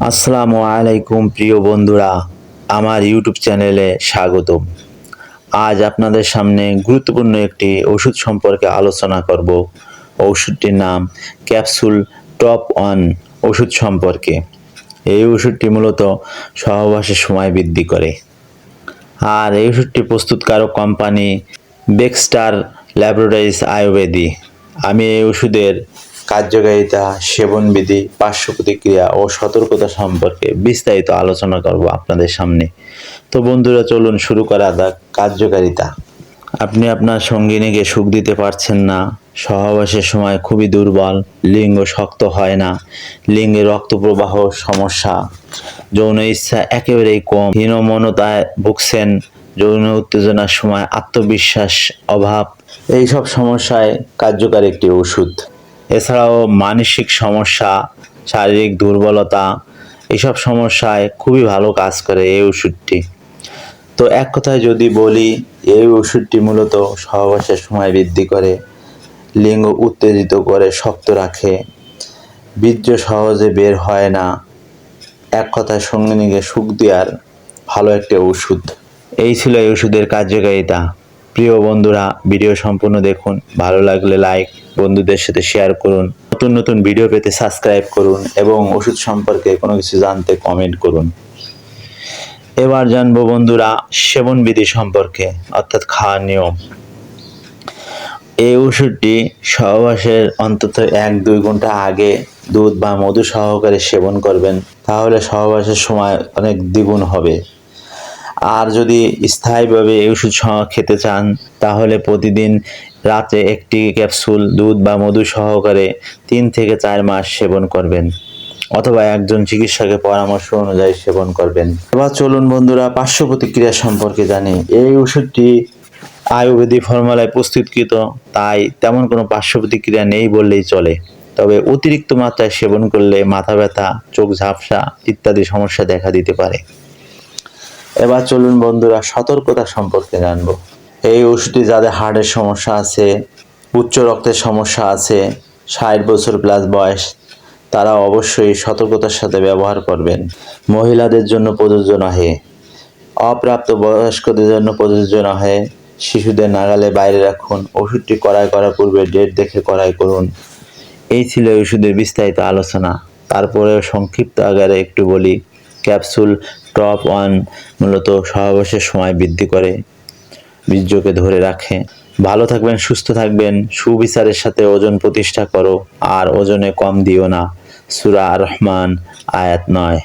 আসসালামু আলাইকুম প্রিয় বন্ধুরা, আমার ইউটিউব চ্যানেলে স্বাগতম। আজ আপনাদের সামনে গুরুত্বপূর্ণ একটি ওষুধ সম্পর্কে আলোচনা করব। ওষুধটির নাম ক্যাপসুল টপ ওয়ান ওষুধ সম্পর্কে। এই ওষুধটি মূলত সহবাসের সময় বৃদ্ধি করে। আর এই ওষুধটি প্রস্তুতকারক কোম্পানি বেক্সটার ল্যাবরেটরিজ আয়ুর্বেদিক। আমি এই ওষুধের কার্যকারিতা, সেবনবিধি, পার্শ্ব প্রতিক্রিয়া ও সতর্কতা সম্পর্কে বিস্তারিত আলোচনা করব আপনাদের সামনে। তো বন্ধুরা, চলুন শুরু করা যাক। কার্যকারিতা: আপনি আপনার সঙ্গিনীকে সুখ দিতে পারছেন না, সহবাসের সময় খুবই দুর্বল, লিঙ্গ শক্ত হয় না, লিঙ্গে রক্ত প্রবাহ সমস্যা, যৌন ইচ্ছা একেবারেই কম, হীনমন্যতায় ভুগছেন, যৌন উত্তেজনার সময় আত্মবিশ্বাস অভাব, এইসব সমস্যায় কার্যকর একটি ওষুধ। এছাড়াও মানসিক সমস্যা, শারীরিক দুর্বলতা, এইসব সমস্যায় খুবই ভালো কাজ করে এই ওষুধটি। তো এক কথায় যদি বলি, এই ওষুধটি মূলত সহবাসের সময় বৃদ্ধি করে, লিঙ্গ উত্তেজিত করে শক্ত রাখে, বীর্য সহজে বের হয় না, এক কথায় সঙ্গিনীকে সুখ দেওয়ার ভালো একটি ওষুধ। এই ছিল এই ওষুধের কার্যকারিতা। প্রিয় বন্ধুরা, ভিডিও সম্পূর্ণ দেখুন, ভালো লাগলে লাইক, বন্ধুদের সাথে শেয়ার করুন, নতুন নতুন ভিডিও পেতে সাবস্ক্রাইব করুন এবং ওষুধ সম্পর্কে কোনো কিছু জানতে কমেন্ট করুন। এবার জানবো বন্ধুরা সেবনবিধি সম্পর্কে, অর্থাৎ খাওয়ার নিয়ম। এই ওষুধটি সহবাসের অন্তত 1-2 ঘন্টা আগে দুধ বা মধু সহকারে সেবন করবেন, তাহলে সহবাসের সময় অনেক দ্বিগুণ হবে। আর যদি স্থায়ীভাবে এই ওষুধ খেতে চান, তাহলে প্রতিদিন রাতে একটি ক্যাপসুল দুধ বা মধু সহকারে 3 থেকে 4 মাস সেবন করবেন, অথবা একজন চিকিৎসকের পরামর্শ অনুযায়ী সেবন করবেন। এবার চলুন বন্ধুরা পার্শ্ব প্রতিক্রিয়া সম্পর্কে জানি। এই ওষুধটি আয়ুর্বেদিক ফর্মুলায় প্রস্তুতকৃত, তাই তেমন কোনো পার্শ্ব প্রতিক্রিয়া নেই বললেই চলে। তবে অতিরিক্ত মাত্রায় সেবন করলে মাথা ব্যথা, চোখ ঝাপসা ইত্যাদি সমস্যা দেখা দিতে পারে। এবার চলুন বন্ধুরা সতর্কতা সম্পর্কে জানবো। এই ওষুধটি যাদের হার্টের সমস্যা আছে, উচ্চ রক্তের সমস্যা আছে, 60 বছর প্লাস বয়স, তারা অবশ্যই সতর্কতার সাথে ব্যবহার করবেন। মহিলাদের জন্য প্রযোজ্য নহে, অপ্রাপ্ত বয়স্কদের জন্য প্রযোজ্য নহে, শিশুদের নাগালে বাইরে রাখুন। ওষুধটি ক্রয় করার পূর্বে ডেট দেখে ক্রয় করুন। এই ছিল ওষুধের বিস্তারিত আলোচনা। তারপরেও সংক্ষিপ্ত আকারে একটু বলি। ক্যাপসুল টপ ওয়ান মূলত সহবাসের সময় বৃদ্ধি করে, বীর্যকে ধরে রাখে। ভালো থাকবেন, সুস্থ থাকবেন, সুবিচারের সাথে ওজন প্রতিষ্ঠা করো, আর ওজনে কম দিও না। সূরা আর রহমান আয়াত 9।